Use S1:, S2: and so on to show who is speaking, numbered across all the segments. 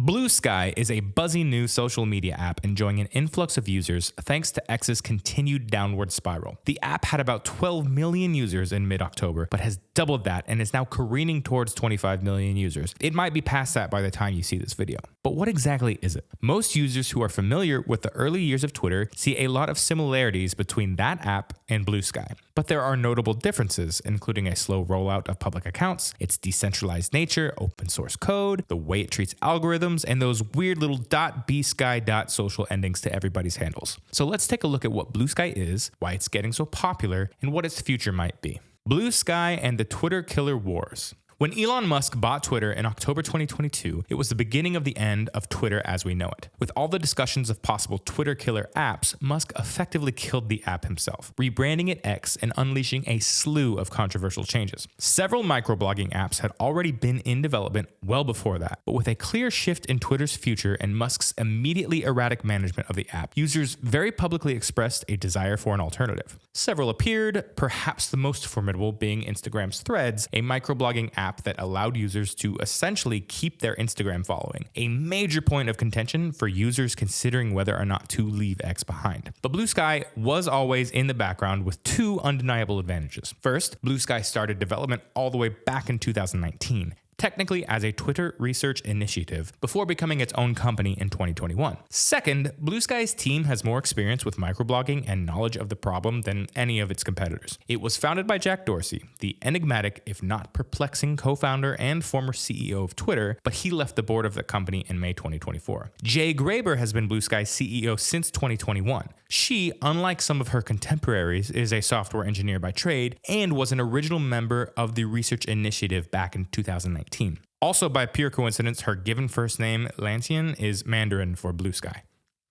S1: Blue Sky is a buzzy new social media app enjoying an influx of users thanks to X's continued downward spiral. The app had about 12 million users in mid-October, but has doubled that and is now careening towards 25 million users. It might be past that by the time you see this video. But what exactly is it? Most users who are familiar with the early years of Twitter see a lot of similarities between that app and Blue Sky. But there are notable differences, including a slow rollout of public accounts, its decentralized nature, open source code, the way it treats algorithms, and those weird little .bsky.social endings to everybody's handles. So let's take a look at what Blue Sky is, why it's getting so popular, and what its future might be. Blue Sky and the Twitter killer wars. When Elon Musk bought Twitter in October 2022, it was the beginning of the end of Twitter as we know it. With all the discussions of possible Twitter killer apps, Musk effectively killed the app himself, rebranding it X and unleashing a slew of controversial changes. Several microblogging apps had already been in development well before that, but with a clear shift in Twitter's future and Musk's immediately erratic management of the app, users very publicly expressed a desire for an alternative. Several appeared, perhaps the most formidable being Instagram's Threads, a microblogging app that allowed users to essentially keep their Instagram following, a major point of contention for users considering whether or not to leave X behind. But Blue Sky was always in the background with two undeniable advantages. First, Blue Sky started development all the way back in 2019. Technically as a Twitter research initiative before becoming its own company in 2021. Second, Blue Sky's team has more experience with microblogging and knowledge of the problem than any of its competitors. It was founded by Jack Dorsey, the enigmatic, if not perplexing, co-founder and former CEO of Twitter, but he left the board of the company in May 2024. Jay Graber has been Blue Sky's CEO since 2021. She, unlike some of her contemporaries, is a software engineer by trade and was an original member of the research initiative back in 2019. Also, by pure coincidence, her given first name, Lancian, is Mandarin for Blue Sky.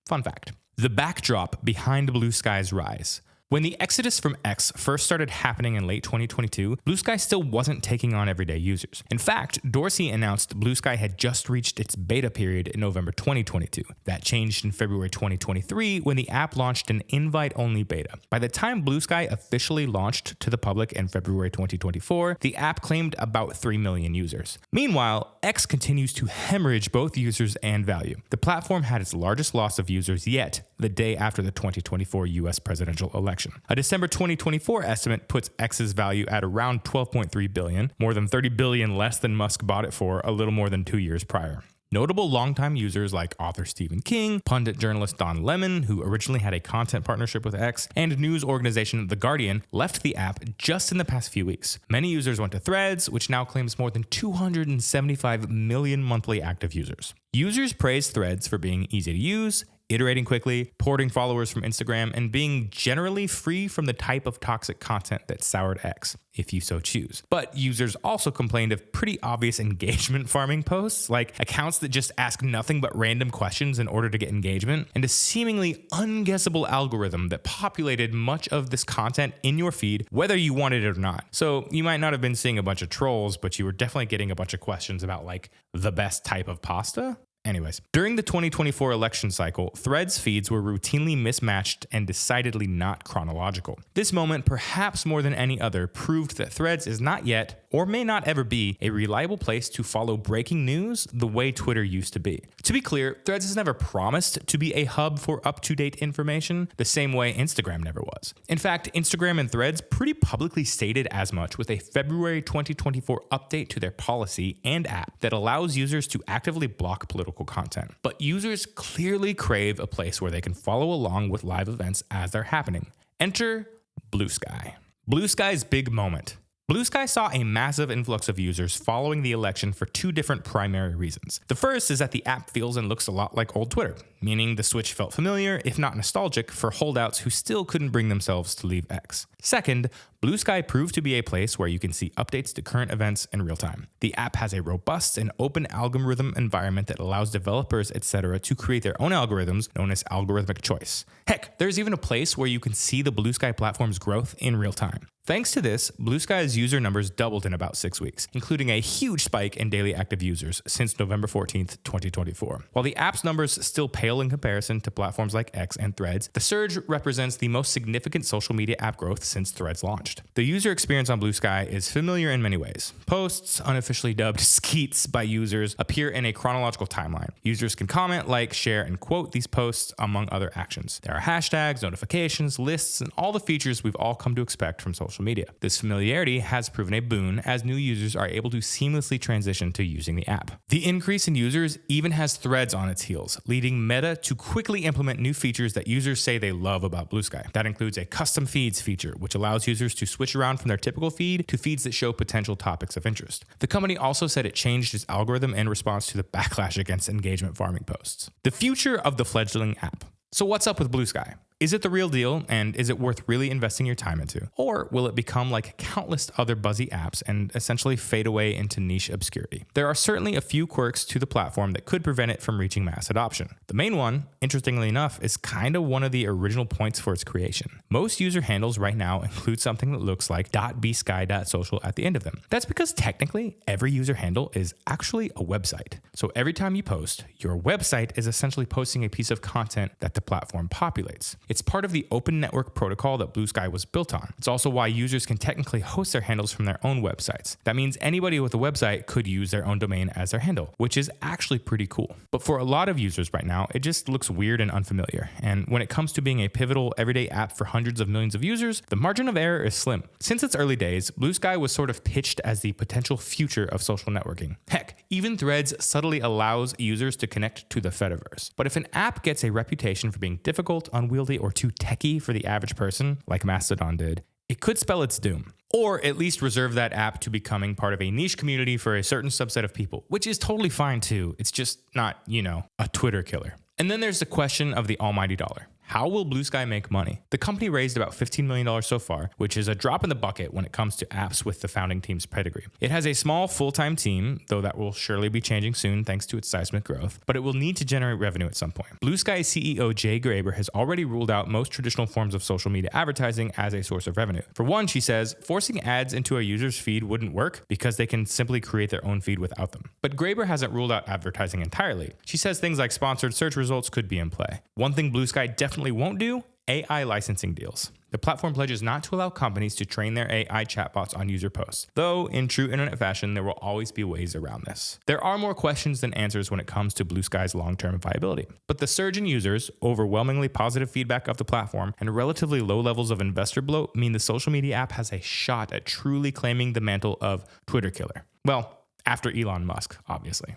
S1: Fun fact. The backdrop behind Blue Sky's rise. When the exodus from X first started happening in late 2022, Blue Sky still wasn't taking on everyday users. In fact, Dorsey announced Blue Sky had just reached its beta period in November 2022. That changed in February 2023 when the app launched an invite-only beta. By the time Blue Sky officially launched to the public in February 2024, the app claimed about 3 million users. Meanwhile, X continues to hemorrhage both users and value. The platform had its largest loss of users yet the day after the 2024 US presidential election. A December 2024 estimate puts X's value at around $12.3 billion, more than $30 billion less than Musk bought it for a little more than 2 years prior. Notable longtime users like author Stephen King, pundit journalist Don Lemon, who originally had a content partnership with X, and news organization The Guardian left the app just in the past few weeks. Many users went to Threads, which now claims more than 275 million monthly active users. Users praise Threads for being easy to use, iterating quickly, porting followers from Instagram, and being generally free from the type of toxic content that soured X, if you so choose. But users also complained of pretty obvious engagement farming posts, like accounts that just ask nothing but random questions in order to get engagement, and a seemingly unguessable algorithm that populated much of this content in your feed, whether you wanted it or not. So you might not have been seeing a bunch of trolls, but you were definitely getting a bunch of questions about like the best type of pasta. Anyways, during the 2024 election cycle, Threads feeds were routinely mismatched and decidedly not chronological. This moment, perhaps more than any other, proved that Threads is not yet, or may not ever be, a reliable place to follow breaking news the way Twitter used to be. To be clear, Threads has never promised to be a hub for up-to-date information, the same way Instagram never was. In fact, Instagram and Threads pretty publicly stated as much with a February 2024 update to their policy and app that allows users to actively block political content. But users clearly crave a place where they can follow along with live events as they're happening. Enter Blue Sky. Blue Sky's big moment. Blue Sky saw a massive influx of users following the election for two different primary reasons. The first is that the app feels and looks a lot like old Twitter, meaning the switch felt familiar, if not nostalgic, for holdouts who still couldn't bring themselves to leave X. Second, Blue Sky proved to be a place where you can see updates to current events in real time. The app has a robust and open algorithm environment that allows developers, etc., to create their own algorithms known as algorithmic choice. Heck, there's even a place where you can see the Blue Sky platform's growth in real time. Thanks to this, Blue Sky's user numbers doubled in about 6 weeks, including a huge spike in daily active users since November 14th, 2024. While the app's numbers still pale in comparison to platforms like X and Threads, the surge represents the most significant social media app growth since Threads launched. The user experience on Blue Sky is familiar in many ways. Posts, unofficially dubbed skeets by users, appear in a chronological timeline. Users can comment, like, share, and quote these posts, among other actions. There are hashtags, notifications, lists, and all the features we've all come to expect from social media. This familiarity has proven a boon as new users are able to seamlessly transition to using the app. The increase in users even has Threads on its heels, leading Meta to quickly implement new features that users say they love about Blue Sky. That includes a custom feeds feature, which allows users to switch around from their typical feed to feeds that show potential topics of interest. The company also said it changed its algorithm in response to the backlash against engagement farming posts. The future of the fledgling app. So what's up with Blue Sky? Is it the real deal, and is it worth really investing your time into? Or will it become like countless other buzzy apps and essentially fade away into niche obscurity? There are certainly a few quirks to the platform that could prevent it from reaching mass adoption. The main one, interestingly enough, is kind of one of the original points for its creation. Most user handles right now include something that looks like .bsky.social at the end of them. That's because technically, every user handle is actually a website. So every time you post, your website is essentially posting a piece of content that the platform populates. It's part of the open network protocol that Blue Sky was built on. It's also why users can technically host their handles from their own websites. That means anybody with a website could use their own domain as their handle, which is actually pretty cool. But for a lot of users right now, it just looks weird and unfamiliar. And when it comes to being a pivotal everyday app for hundreds of millions of users, the margin of error is slim. Since its early days, Blue Sky was sort of pitched as the potential future of social networking. Heck, even Threads subtly allows users to connect to the Fediverse. But if an app gets a reputation for being difficult, unwieldy, or too techy for the average person, like Mastodon did, it could spell its doom. Or at least reserve that app to becoming part of a niche community for a certain subset of people, which is totally fine too. It's just not, a Twitter killer. And then there's the question of the almighty dollar. How will Blue Sky make money? The company raised about $15 million so far, which is a drop in the bucket when it comes to apps with the founding team's pedigree. It has a small full-time team, though that will surely be changing soon thanks to its seismic growth, but it will need to generate revenue at some point. Blue Sky CEO Jay Graber has already ruled out most traditional forms of social media advertising as a source of revenue. For one, she says, forcing ads into a user's feed wouldn't work because they can simply create their own feed without them. But Graber hasn't ruled out advertising entirely. She says things like sponsored search results could be in play. One thing Blue Sky definitely won't do: AI licensing deals. The platform pledges not to allow companies to train their AI chatbots on user posts, though in true internet fashion, there will always be ways around this. There are more questions than answers when it comes to Blue Sky's long-term viability. But the surge in users, overwhelmingly positive feedback of the platform, and relatively low levels of investor bloat mean the social media app has a shot at truly claiming the mantle of Twitter killer. Well, after Elon Musk, obviously.